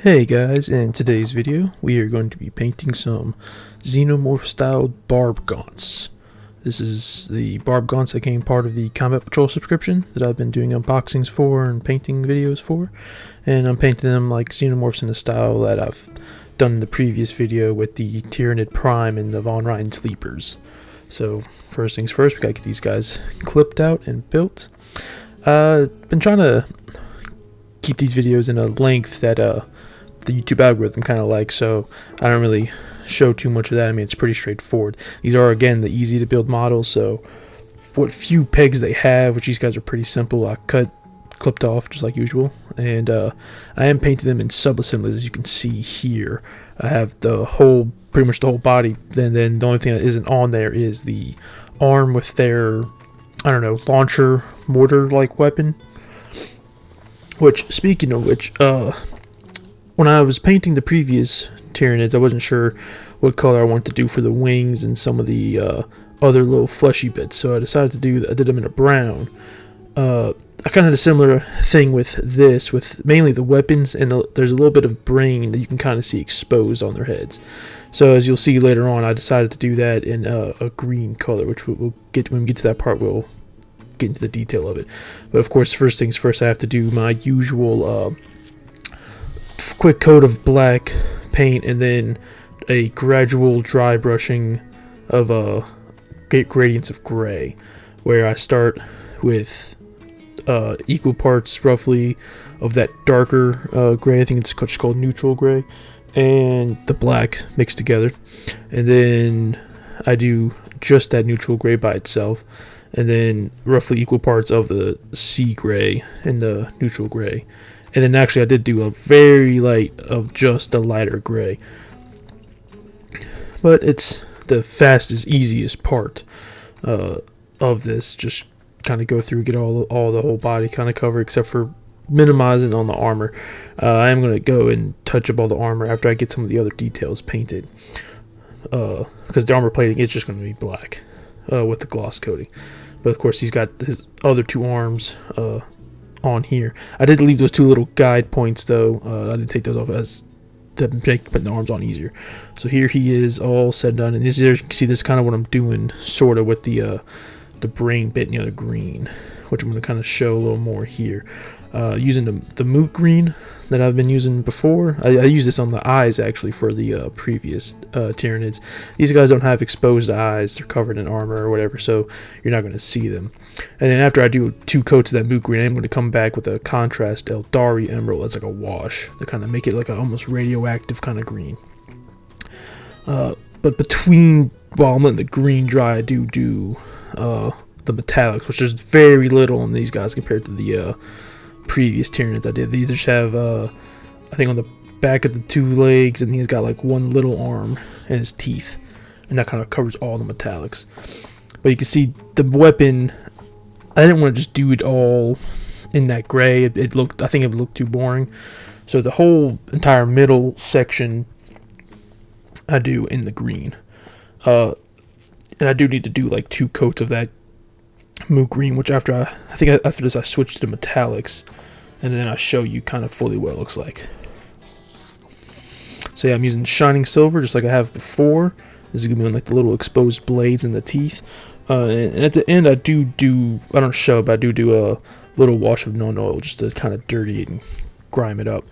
Hey guys, in today's video we are going to be painting some Xenomorph style Barbgaunts. This is the Barbgaunts that came part of the Combat Patrol subscription that I've been doing unboxings for and painting videos for, and I'm painting them like Xenomorphs in the style that I've done in the previous video with the Tyrannid Prime and the Von Ryan Sleepers. So first things first, we gotta get these guys clipped out and built. Been trying to keep these videos in a length that the YouTube algorithm kind of likes, so I don't really show too much of that. I mean, it's pretty straightforward. These are, again, the easy to build models, so what few pegs they have, which these guys are pretty simple, I clipped off just like usual, and I am painting them in sub-assemblies, as you can see here. I have pretty much the whole body, and then the only thing that isn't on there is the arm with their, I don't know, launcher mortar-like weapon. Which, speaking of which, when I was painting the previous Tyrannids, I wasn't sure what color I wanted to do for the wings and some of the other little fleshy bits, so I decided to do that. I did them in a brown. I kind of had a similar thing with this, with mainly the weapons, and there's a little bit of brain that you can kind of see exposed on their heads. So as you'll see later on, I decided to do that in a green color, which we'll get when we get to that part. We'll get into the detail of it. But of course, first things first, I have to do my usual quick coat of black paint, and then a gradual dry brushing of gradients of gray, where I start with equal parts roughly of that darker gray. I think it's just called neutral gray, and the black mixed together, and then I do just that neutral gray by itself, and then roughly equal parts of the sea gray and the neutral gray. And then actually I did do a very light of just the lighter gray. But it's the fastest, easiest part of this. Just kind of go through, get all the whole body kind of covered, except for minimizing on the armor. I am going to go and touch up all the armor after I get some of the other details painted. Because the armor plating is just going to be black with the gloss coating. But of course he's got his other two arms on here. I did leave those two little guide points though. I didn't take those off as to make putting the arms on easier. So here he is, all said and done. And as you can see, this is kind of what I'm doing, sort of with the brain bit and the other green, which I'm going to kind of show a little more here. Using the moot green that I've been using before. I used this on the eyes actually for the previous Tyrannids. These guys don't have exposed eyes. They're covered in armor or whatever, so you're not going to see them. And then after I do 2 coats of that moot green, I'm going to come back with a contrast Eldari emerald as like a wash to kind of make it like an almost radioactive kind of green. But while I'm letting the green dry, I do the metallics, which is very little in these guys compared to the previous Tyrannids I did. These just have I think on the back of the 2 legs, and he's got like 1 little arm and his teeth, and that kind of covers all the metallics. But you can see the weapon, I didn't want to just do it all in that gray. I think it looked too boring, so the whole entire middle section I do in the green, and I do need to do like 2 coats of that moot green, which after this I switched to metallics, and then I show you kind of fully what it looks like. So yeah, I'm using shining silver just like I have before. This is gonna be on like the little exposed blades and the teeth, and at the end I don't show, but I do a little wash of non-oil just to kind of dirty it and grime it up.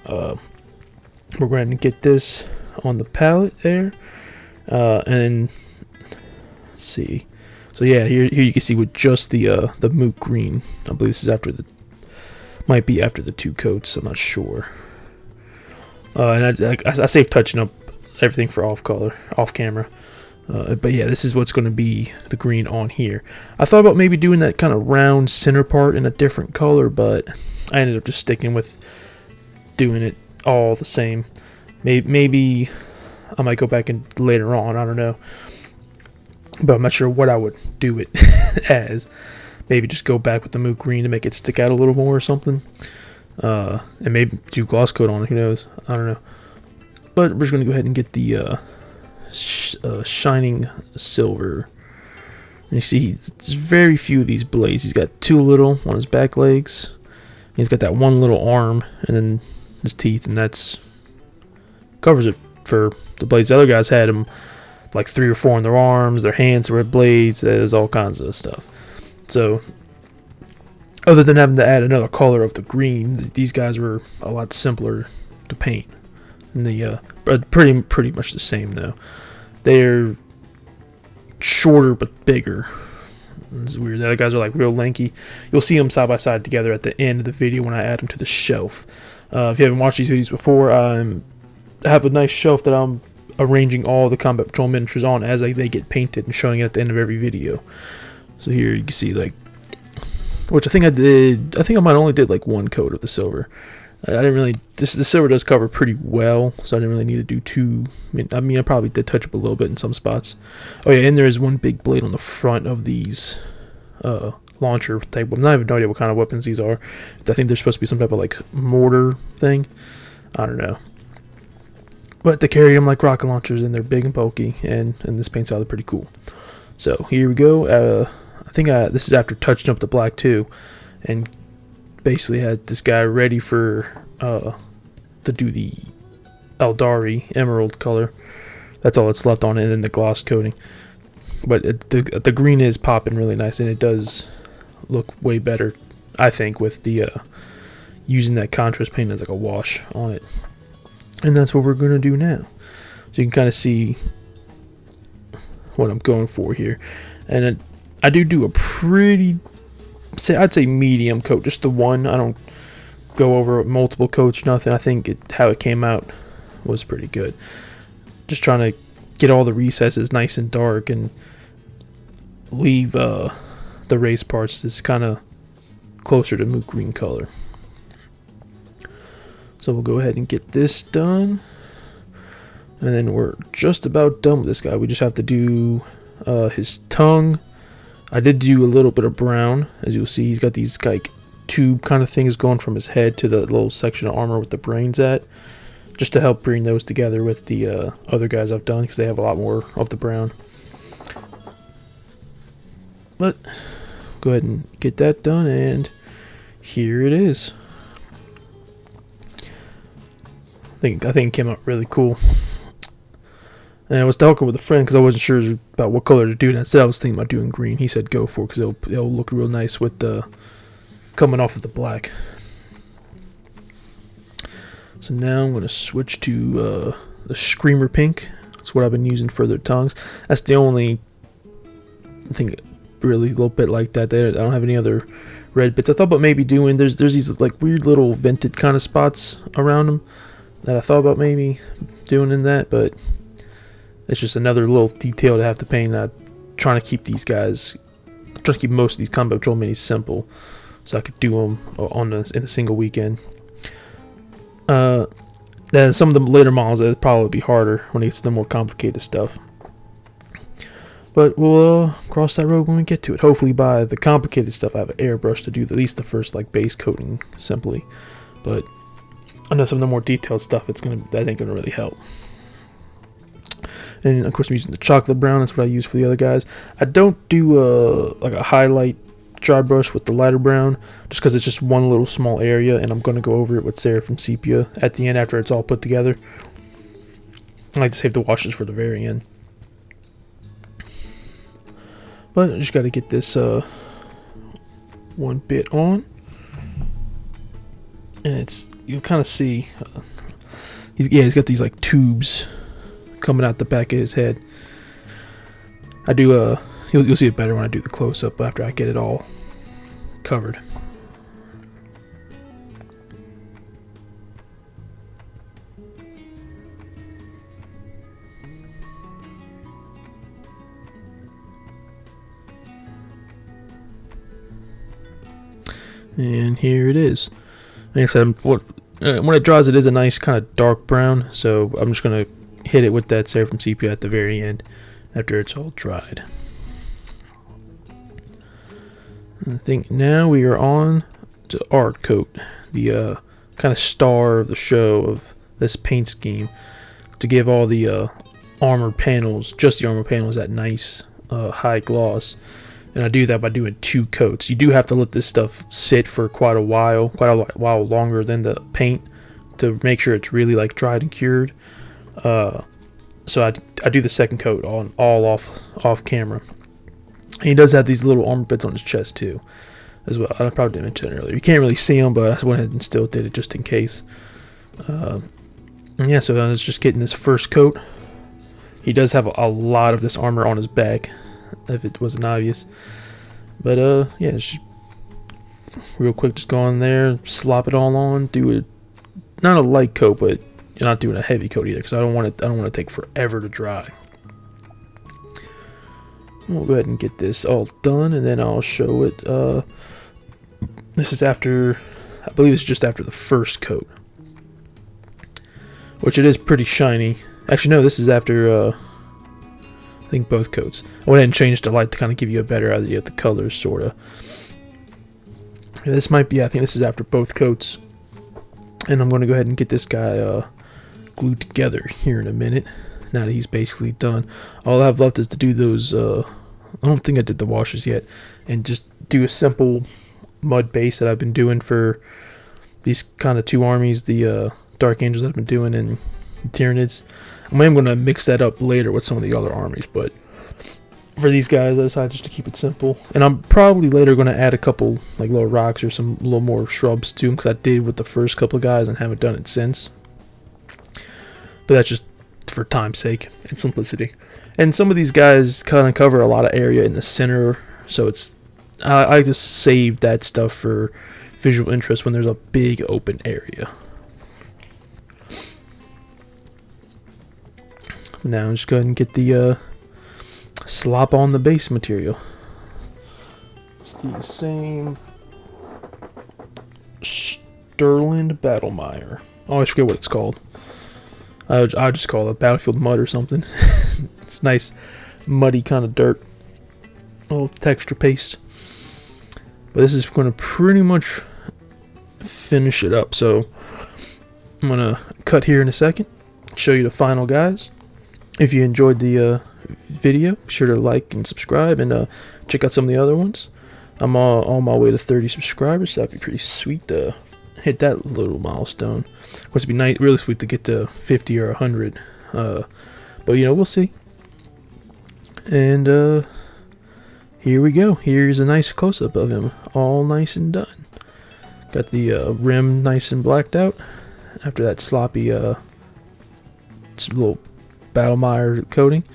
We're going to get this on the palette there, and let's see. So yeah, here you can see with just the moot green. I believe this is might be after the 2 coats. I'm not sure. And I save touching up everything for off camera. But yeah, this is what's going to be the green on here. I thought about maybe doing that kind of round center part in a different color, but I ended up just sticking with doing it all the same. Maybe I might go back and later on. I don't know. But I'm not sure what I would do it as. Maybe just go back with the moot green to make it stick out a little more or something. And maybe do gloss coat on it. Who knows? I don't know. But we're just going to go ahead and get the shining silver. And you see, there's very few of these blades. He's got 2 little on his back legs. He's got that 1 little arm. And then his teeth, and that's covers it for the blades. The other guys had them like 3 or 4 in their arms, their hands were blades. There's all kinds of stuff. So other than having to add another color of the green, these guys were a lot simpler to paint. And the pretty much the same though. They're shorter but bigger. It's weird. The other guys are like real lanky. You'll see them side by side together at the end of the video when I add them to the shelf. If you haven't watched these videos before, I have a nice shelf that I'm arranging all the Combat Patrol miniatures on as they get painted and showing it at the end of every video. So here you can see, like, which I think I might only did like 1 coat of the silver. I didn't really, the silver does cover pretty well, so I didn't really need to do too. I mean, I probably did touch up a little bit in some spots. Oh yeah, and there is one big blade on the front of these launcher type. I'm not even no idea what kind of weapons these are. I think they're supposed to be some type of like mortar thing. I don't know. But they carry them like rocket launchers, and they're big and bulky, and this paint style is pretty cool. So here we go. I think this is after touching up the black too, and basically had this guy ready for to do the Eldari emerald color. That's all that's left on it, and then the gloss coating. But the green is popping really nice, and it does look way better, I think, with the using that contrast paint as like a wash on it. And that's what we're gonna do now. So you can kind of see what I'm going for here, and I do a pretty, I'd say medium coat, just the one. I don't go over multiple coats, nothing. I think how it came out was pretty good. Just trying to get all the recesses nice and dark and leave the race parts that's kind of closer to moot green color. So we'll go ahead and get this done, and then we're just about done with this guy. We just have to do his tongue. I did do a little bit of brown. As you'll see, he's got these like tube kind of things going from his head to the little section of armor with the brains at, just to help bring those together with the other guys I've done, because they have a lot more of the brown. But go ahead and get that done, and here it is. I think it came out really cool. And I was talking with a friend because I wasn't sure about what color to do, and I said I was thinking about doing green. He said go for it because it'll look real nice with the coming off of the black. So now I'm going to switch to the Screamer Pink. That's what I've been using for their tongues. That's the only, I think, really little bit like that. I don't have any other red bits. I thought about maybe doing, there's these like weird little vented kind of spots around them that I thought about maybe doing in that, but it's just another little detail to have to paint. I'm trying to keep most of these Combat Patrol minis simple, so I could do them in a single weekend. Then some of the later models, it'd probably be harder when it gets to the more complicated stuff. But we'll cross that road when we get to it. Hopefully by the complicated stuff I have an airbrush to do at least the first like base coating simply. But I know some of the more detailed stuff, that ain't gonna really help. And of course I'm using the chocolate brown. That's what I use for the other guys. I don't do like a highlight dry brush with the lighter brown, just because it's just one little small area, and I'm going to go over it with Seraphim Sepia at the end after it's all put together. I like to save the washes for the very end. But I just got to get this one bit on, and you kind of see he's got these like tubes coming out the back of his head. I do you'll see it better when I do the close-up after I get it all covered. And here it is. Like I said, when it dries, it is a nice kind of dark brown, so I'm just going to hit it with that Seraphim Sepia at the very end after it's all dried. I think now we are on to Art Coat, the kind of star of the show of this paint scheme, to give all the armor panels, just the armor panels, that nice high gloss. And I do that by doing 2 coats. You do have to let this stuff sit for quite a while longer than the paint, to make sure it's really like dried and cured. So I do the second coat all off camera. And he does have these little armor bits on his chest too, as well. I probably didn't mention it earlier. You can't really see them, but I went ahead and still did it just in case. Yeah, so I was just getting this first coat. He does have a lot of this armor on his back, if it wasn't obvious. But yeah, just real quick, just go on there, slop it all on, do it. Not a light coat, but you're not doing a heavy coat either, because I don't want it. I don't want to take forever to dry. We'll go ahead and get this all done, and then I'll show it. This is after, I believe it's just after the first coat, which it is pretty shiny. Actually, no, this is after, I think both coats. I went ahead and changed the light to kind of give you a better idea of the colors, sort of. This might be, I think this is after both coats. And I'm going to go ahead and get this guy glued together here in a minute, now that he's basically done. All I have left is to do those, I don't think I did the washes yet, and just do a simple mud base that I've been doing for these kind of two armies, the Dark Angels that I've been doing, and Tyranids. I am going to mix that up later with some of the other armies, but for these guys I decided just to keep it simple. And I'm probably later going to add a couple like little rocks or some little more shrubs to them, because I did with the first couple of guys and haven't done it since. But that's just for time's sake and simplicity. And some of these guys kind of cover a lot of area in the center, so it's I just save that stuff for visual interest when there's a big open area. Now just go ahead and get the slop on the base material. It's the same Sterling Battlemire. I always forget what it's called. I just call it Battlefield Mud or something. It's nice, muddy kind of dirt. A little texture paste. But this is going to pretty much finish it up. So I'm going to cut here in a second, show you the final guys. If you enjoyed the video, be sure to like and subscribe, and check out some of the other ones. I'm on my way to 30 subscribers, so that'd be pretty sweet to hit that little milestone. Of course, it'd be nice, really sweet to get to 50 or 100. But you know, we'll see. And here we go. Here's a nice close-up of him, all nice and done. Got the rim nice and blacked out after that sloppy little Battlemire coating.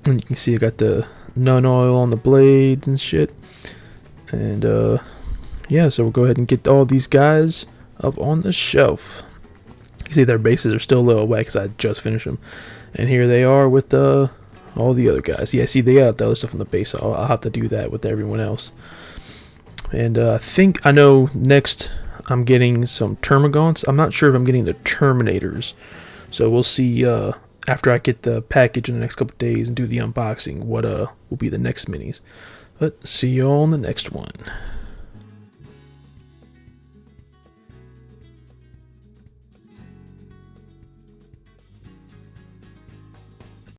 And you can see I got the nun oil on the blades and shit. And yeah, so we'll go ahead and get all these guys up on the shelf. You see their bases are still a little wet because I just finished them. And here they are with all the other guys. Yeah, see, they got the other stuff on the base, so I'll have to do that with everyone else. And I know next I'm getting some Termagants. I'm not sure if I'm getting the Terminators. So we'll see after I get the package in the next couple of days and do the unboxing what will be the next minis. But see you all in the next one.